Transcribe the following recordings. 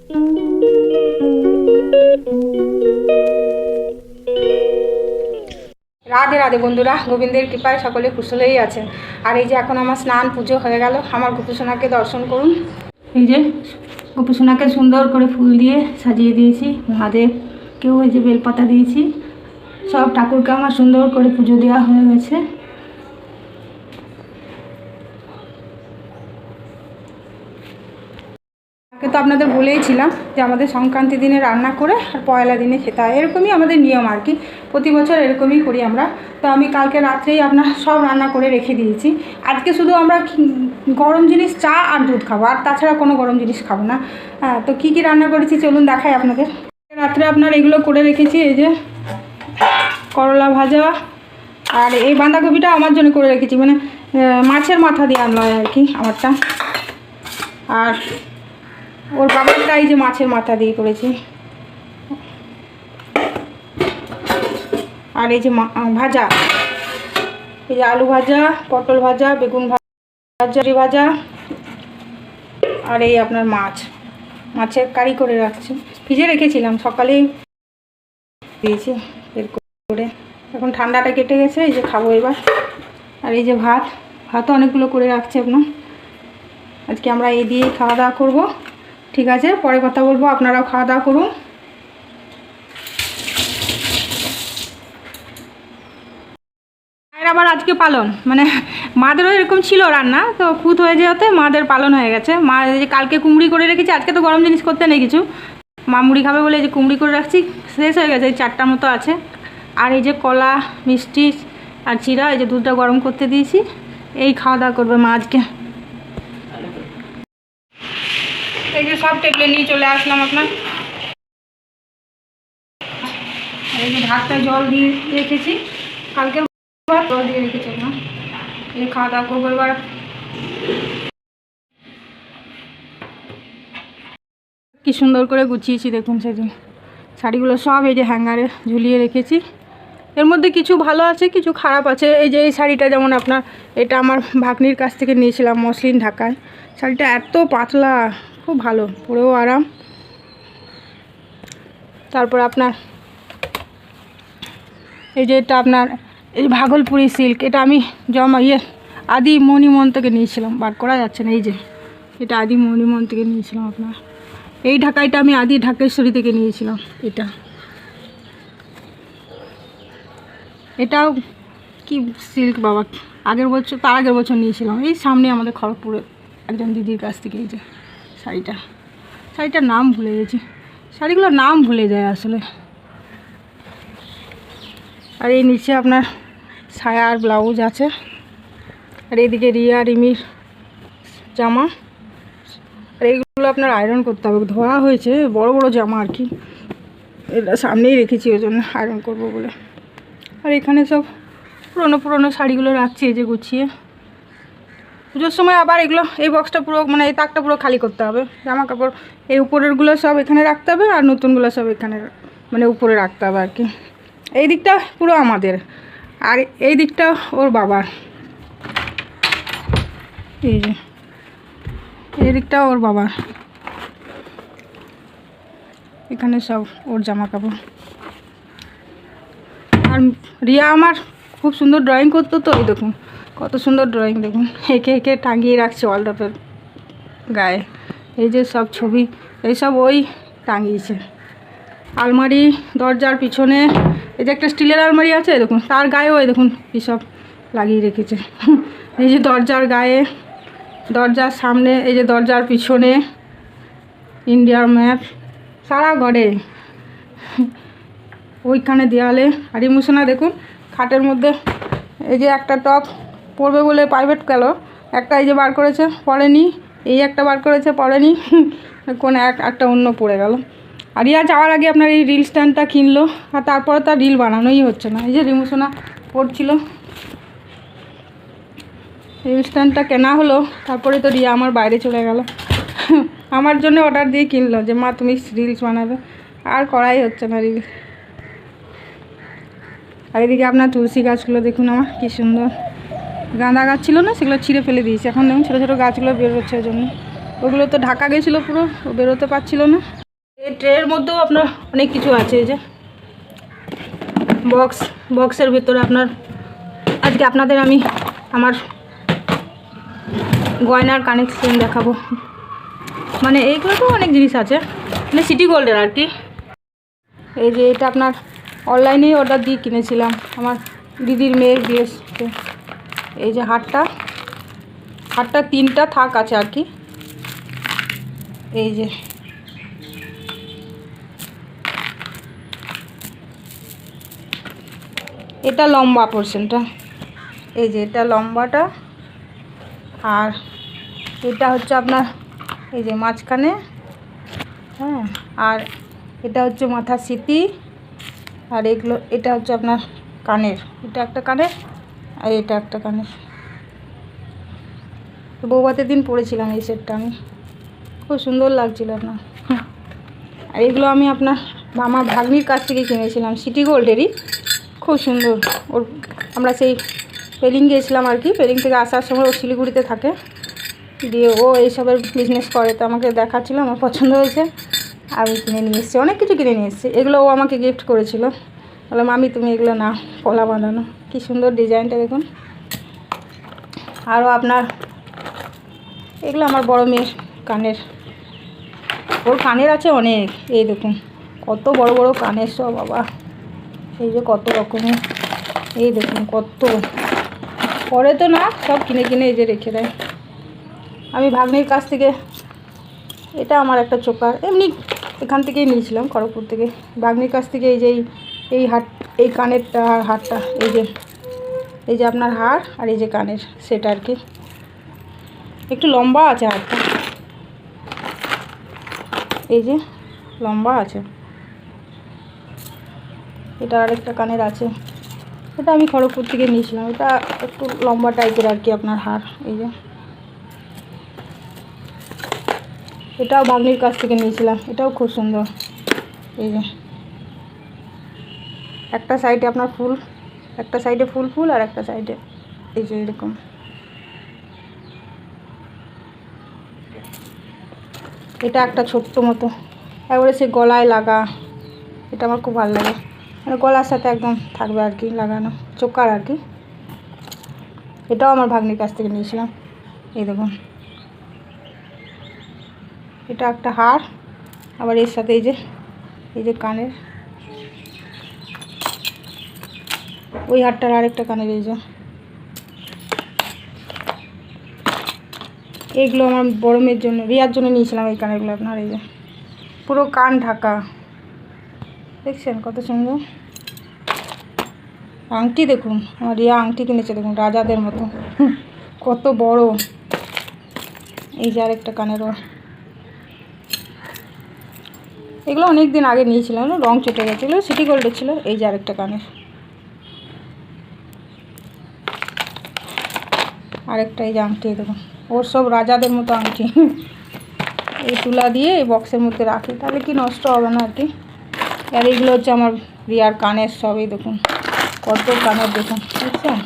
রাধে রাধে বন্ধুরা, গোবিন্দের কৃপায় সকলে কুশলেই আছেন। আর এই যে এখন আমার স্নান পুজো হয়ে গেল। আমার গোপুসোনাকে দর্শন করুন। এই যে গোপুসোনাকে সুন্দর করে ফুল দিয়ে সাজিয়ে দিয়েছি, মহাদেবকেও এই যে বেলপাতা দিয়েছি। সব ঠাকুরকে আমার সুন্দর করে পুজো দেওয়া হয়ে গেছে। তো আপনাদের বলেইছিলাম যে আমাদের সংক্রান্তি দিনে রান্না করে আর পয়লা দিনে খেতে হয়, এরকমই আমাদের নিয়ম আর কি। প্রতি বছর এরকমই করি আমরা। তো আমি কালকে রাত্রেই আপনার সব রান্না করে রেখে দিয়েছি। আজকে শুধু আমরা গরম জিনিস চা আর দুধ খাবো, আর তাছাড়া কোনো গরম জিনিস খাবো না। হ্যাঁ, তো কী কী রান্না করেছি চলুন দেখাই আপনাদের। রাত্রে আপনার এগুলো করে রেখেছি, এই যে করলা ভাজা, আর এই বাঁধাকপিটা আমার জন্য করে রেখেছি, মানে মাছের মাথা দিয়ে আনলাম আর কি আমারটা। আর ওর বাবারটা এই যে মাছের মাথা দিয়ে করেছি। আর এই যে ভাজা, এই যে আলু ভাজা, পটল ভাজা, বেগুন ভাজা ভাজা, আর এই আপনার মাছের কারি করে রাখছি, ভিজে রেখেছিলাম, সকালেই দিয়েছি বের করে। এখন ঠান্ডাটা কেটে গেছে, এই যে খাবো এবার। আর এই যে ভাতও অনেকগুলো করে রাখছি আপনার। আজকে আমরা এই দিয়েই খাওয়া দাওয়া করবো। ঠিক আছে, পরে কথা বলবো, আপনারাও খাওয়া দাওয়া করুন। মায়ের আবার আজকে পালন, মানে মাদেরও এরকম ছিল রান্না, তো খুঁত হয়ে যেতে মাদের পালন হয়ে গেছে। মা যে কালকে কুমড়ি করে রেখেছি, আজকে তো গরম জিনিস করতে নেই কিছু, মা মুড়ি খাবে বলে এই যে কুমড়ি করে রাখছি, শেষ হয়ে গেছে, এই 4টার মতো আছে। আর এই যে কলা, মিষ্টি আর চিরা, এই যে দুধটা গরম করতে দিয়েছি, এই খাওয়া দাওয়া করবে মা আজকে। এই যে সব টেবিলে নিয়ে চলে আসলাম আপনার। এই যে ভাতটা জল দিয়ে রেখেছি, কালকে ভাত জল দিয়ে রেখেছি আপনার। এই খাওয়া দাওয়া করবো এবার। কি সুন্দর করে গুছিয়েছি দেখুন, সেদিন শাড়িগুলো সব এই যে হ্যাঙ্গারে ঝুলিয়ে রেখেছি। এর মধ্যে কিছু ভালো আছে, কিছু খারাপ আছে। এই যে এই শাড়িটা যেমন আপনার, এটা আমার ভাগ্নির কাছ থেকে নিয়েছিলাম মসলিন ঢাকায়। শাড়িটা এত পাতলা, খুব ভালো, পরেও আরাম। তারপর আপনার এই যে এটা আপনার এই ভাগলপুরি সিল্ক, এটা আমি আদি মণিমন থেকে নিয়েছিলাম, বার করা যাচ্ছে না। এই যে এটা আদি মণিমন থেকে নিয়েছিলাম আপনার। এই ঢাকাইটা আমি আদি ঢাকেশ্বরী থেকে নিয়েছিলাম। এটাও কি সিল্ক বাবা, তার আগের বছর নিয়েছিলাম। এই সামনে আমাদের খড়গপুরে একজন দিদির কাছ থেকে। এই যে শাড়িটার নাম ভুলে গেছি, শাড়িগুলোর নাম ভুলে যায় আসলে। আর এই নিচে আপনার সায়া আর ব্লাউজ আছে। আর এইদিকে রিয়া রিমির জামা। আর এইগুলো আপনার আয়রন করতে হবে, ধোয়া হয়েছে, বড় বড় জামা আর কি, এটা সামনেই রেখেছি ওই জন্য আয়রন করবো বলে। আর এখানে সব পুরনো শাড়িগুলো রাখছি এই যে গুছিয়ে। পুজোর সময় আবার এগুলো, এই বক্সটা পুরো, মানে এই তাকটা পুরো খালি করতে হবে। জামা কাপড় এই উপরেরগুলো সব এখানে রাখতে হবে, আর নতুনগুলো সব এখানে মানে উপরে রাখতে হবে আর কি। এই দিকটা পুরো আমাদের, আর এই দিকটা ওর বাবার। এই যে এই দিকটা ওর বাবার, এখানে সব ওর জামা কাপড়। আর রিয়া আমার খুব সুন্দর ড্রয়িং করতো, তো এই দেখুন কত সুন্দর ড্রয়িং, দেখুন এঁকে এঁকে টাঙিয়ে রাখছে ওয়ালড্রপের গায়ে। এই যে সব ছবি এইসব ওই টাঙিয়েছে। আলমারি, দরজার পিছনে এই যে একটা স্টিলের আলমারি আছে, দেখুন তার গায়েও এই দেখুন এইসব লাগিয়ে রেখেছে। এই যে দরজার গায়ে, দরজার সামনে, এই যে দরজার পিছনে ইন্ডিয়ার ম্যাপ, সারা ঘরে, ওইখানে দেওয়ালে। আর ইমোশনা দেখুন খাটের মধ্যে এই যে একটা টপ পরবে বলে প্রাইভেট গেল, একটা এই যে বার করেছে পরেনি, এই একটা বার করেছে পরেনি, কোন একটা অন্য পড়ে গেল। আর ইয়া যাওয়ার আগে আপনার এই রিল স্ট্যান্ডটা কিনলো, আর তারপরে তার রিল বানানোই হচ্ছে না। এই যে রিমোশনা পড়ছিল, রিল স্ট্যান্ডটা কেনা হলো, তারপরে তো রিয়া আমার বাইরে চলে গেল, আমার জন্য অর্ডার দিয়ে কিনলো যে মা তুমি রিলস বানাবে, আর করাই হচ্ছে না রিল। আর এদিকে আপনার তুলসী গাছগুলো দেখুন আমার কি সুন্দর, গাঁদা গাছ ছিল না, সেগুলো ছিঁড়ে ফেলে দিয়েছি, এখন দেখুন ছোটো ছোটো গাছগুলো বের হচ্ছে, ওই জন্য ওগুলো তো ঢাকা গেছিলো পুরো, বেরোতে পারছিল না। এই ট্রের মধ্যেও আপনার অনেক কিছু আছে। এই যে বক্সের ভেতরে আপনার আজকে আপনাদের আমি আমার গয়নার কানেকশন দেখাবো। মানে এইগুলো তো অনেক জিনিস আছে, মানে সিটি গোল্ডের আর কি। এই যে এটা আপনার অনলাইনেই অর্ডার দিয়ে কিনেছিলাম আমার দিদির মেয়ের বিয়েতে। এই যে হারটা 3টা থাক আছে আর কি। এই যে এটা লম্বা পোর্শনটা, এই যে এটা লম্বাটা, আর এটা হচ্ছে আপনার এই যে মাঝখানে, হ্যাঁ, আর এটা হচ্ছে মাথার স্মৃতি, আর এগুলো এটা হচ্ছে আপনার কানের, এটা একটা কানের আর এটা একটা কানের। বৌভাতের দিন পরেছিলাম এই সেটটা, আমি খুব সুন্দর লাগছিল আপনার। আর এগুলো আমি আপনার আমার ভাগ্নির কাছ থেকে কিনেছিলাম, সিটি গোল্ডেরই, খুব সুন্দর। ওর আমরা সেই পেলিং গিয়েছিলাম আর কি, পেলিং থেকে আসার সময় ও শিলিগুড়িতে থাকে, দিয়ে ও এইসবের বিজনেস করে, তো আমাকে দেখাচ্ছিল, আমার পছন্দ হয়েছে, আমি কিনে নিয়ে এসেছি, অনেক কিছু কিনে নিয়ে এসেছি। এগুলো ও আমাকে গিফট করেছিল, বললাম মামি তুমি এগুলো না, পলা বাঁধানো, কী সুন্দর ডিজাইনটা দেখুন। আরও আপনার এগুলো আমার বড় মেয়ের কানের, ওর কানের আছে অনেক, এই দেখুন কত বড় বড় কানের সব, বাবা এই যে কত রকমের, এই দেখুন কত, পরে তো না সব কিনে কিনে এই যে রেখে দেয়। আমি ভাগ্নির কাছ থেকে, এটা আমার একটা চোকার, এমনি এখান থেকেই নিয়েছিলাম খড়গপুর থেকে, ভাগ্নির কাছ থেকে এই যে এই হার, এই কানেরটা আর হারটা, এই যে আপনার হার আর এই যে কানের সেটা আর কি, একটু লম্বা আছে হারটা, এই যে লম্বা আছে। এটা আরেকটা কানের আছে, এটা আমি খড়গপুর থেকে নিয়েছিলাম, এটা একটু লম্বা টাইপের আর কি আপনার হার। এই যে এটাও ভাগ্নির কাছ থেকে নিয়েছিলাম, এটাও খুব সুন্দর। এই যে একটা সাইডে আপনার ফুল, একটা সাইডে ফুল ফুল আর একটা সাইডে এই যে এরকম। এটা একটা ছোট্ট মতো, একবারে সে গলায় লাগা, এটা আমার খুব ভালো লাগে, মানে গলার সাথে একদম থাকবে আর কি লাগানো, চোকার আর কি। এটাও আমার ভাগ্নির কাছ থেকে নিয়েছিলাম, এই দেখুন এটা একটা হার, আবার এর সাথে এই যে কানের, ওই হারটার আরেকটা কানের, এই যে এইগুলো আমার বড় মেয়ের জন্য, রিয়ার জন্য নিয়েছিলাম এই কানেরগুলো আপনার। এই যে পুরো কান ঢাকা, দেখছেন কত সুন্দর। আংটি দেখুন, আমার রিয়া আংটি কিনেছে দেখুন রাজাদের মতো, কত বড়। এই যে আরেকটা কানেরও, এগুলো অনেক দিন আগে নিয়েছিলাম, রং চটে গেছিলো, সিটি গোল্ডের ছিল। এই যে আরেকটা কানের, আরেকটা এই যে আংটি দেখুন, ওর সব রাজাদের মতো আংটি। এই তুলা দিয়ে এই বক্সের মধ্যে রাখি, তাহলে কি নষ্ট হবে না আর কি। আর এইগুলো হচ্ছে আমার রিয়ার কানের সব, এই দেখুন কত কানের দেখুন, বুঝছেন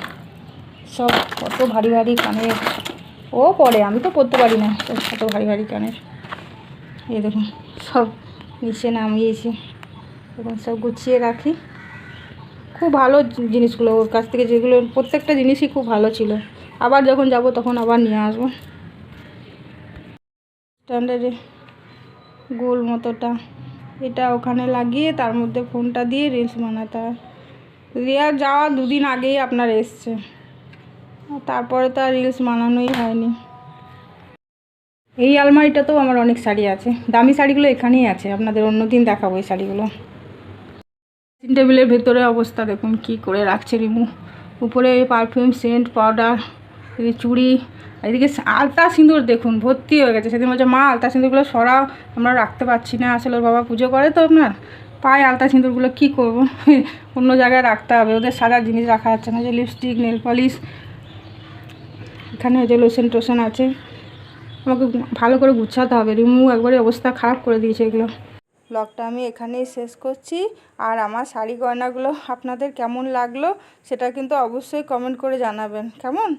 সব কত ভারী ভারী কানের। ও পরে, আমি তো পরতে পারি না কত ভারী ভারী কানের। এই দেখুন সব নিচে নামিয়েছি, দেখুন সব গুছিয়ে রাখি। খুব ভালো জিনিসগুলো ওর কাছ থেকে, যেগুলো প্রত্যেকটা জিনিসই খুব ভালো ছিল। আবার যখন যাব তখন আবার নিয়ে আসবো। স্ট্যান্ডার্ডে গোল মতোটা, এটা ওখানে লাগিয়ে তার মধ্যে ফোনটা দিয়ে রিলস বানাতে হয়। রিয়ার যাওয়া 2 দিন আগেই আপনার এসছে, তারপরে তো আর রিলস বানানোই হয়নি। এই আলমারিটাতেও আমার অনেক শাড়ি আছে, দামি শাড়িগুলো এখানেই আছে, আপনাদের অন্য দিন দেখাবো এই শাড়িগুলো। ড্রেসিং টেবিলের ভেতরে অবস্থা দেখুন কি করে রাখছে রিমু, উপরে পারফিউম, সেন্ট, পাউডার, চুড়ি, এদিকে আলতা সিঁদুর দেখুন ভর্তি হয়ে গেছে। সেদিন বলছে মা আলতা সিঁদুরগুলো সরাও, আমরা রাখতে পারছি না, আসলে ওর বাবা পুজো করে তো আপনার, পায়ে আলতা সিঁদুরগুলো কী করবো, অন্য জায়গায় রাখতে হবে, ওদের সাজার জিনিস রাখা যাচ্ছে না। যে লিপস্টিক, নেল পলিশ, এখানে যে লোশন টোশন আছে, আমাকে ভালো করে গুছাতে হবে। রিমু একবারে অবস্থা খারাপ করে দিয়েছে এগুলো। ব্লগটা আমি এখানেই শেষ করছি। আর আমার শাড়ি গয়নাগুলো আপনাদের কেমন লাগলো সেটা কিন্তু অবশ্যই কমেন্ট করে জানাবেন কেমন।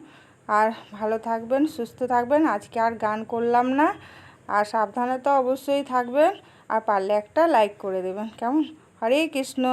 আর ভালো থাকবেন, সুস্থ থাকবেন। আজকে আর গান করলাম না, আর সাবধানে তো অবশ্যই থাকবেন, আর পারলে একটা লাইক করে দেবেন, কেমন? হরে কৃষ্ণ।